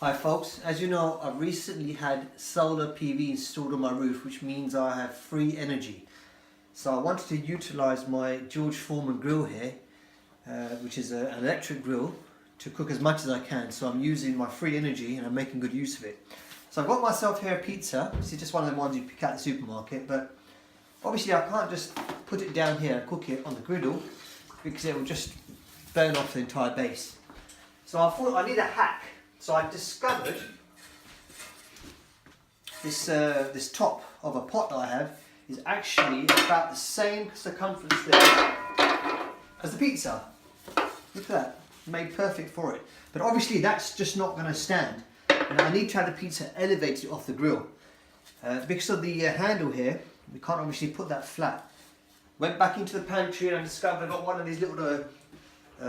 Hi folks, as you know, I've recently had solar PV installed on my roof, which means I have free energy. So I wanted to utilize my George Forman grill here, which is an electric grill, to cook as much as I can. So I'm using my free energy and I'm making good use of it. So I've got myself here a pizza. This is just one of the ones you pick out the supermarket, but obviously I can't just put it down here and cook it on the griddle because it will just burn off the entire base. So I thought I need a hack. So I discovered this top of a pot that I have is actually about the same circumference there as the pizza. Look at that, made perfect for it. But obviously that's just not going to stand. And I need to have the pizza elevated off the grill. Because of the handle here, we can't obviously put that flat. Went back into the pantry and I discovered I got one of these little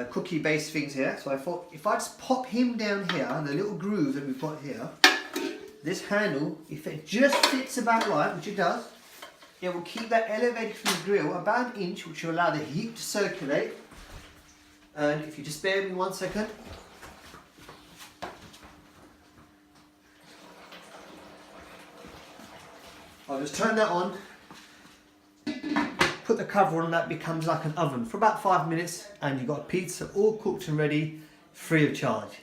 cookie base things here. So I thought if I just pop him down here, the little groove that we've got here, this handle, if it just fits about right, which it does, it will keep that elevated from the grill about an inch, which will allow the heat to circulate. And if you just bear with me 1 second. I'll just turn that on, put the cover on, that becomes like an oven for about 5 minutes, and you've got pizza all cooked and ready, free of charge.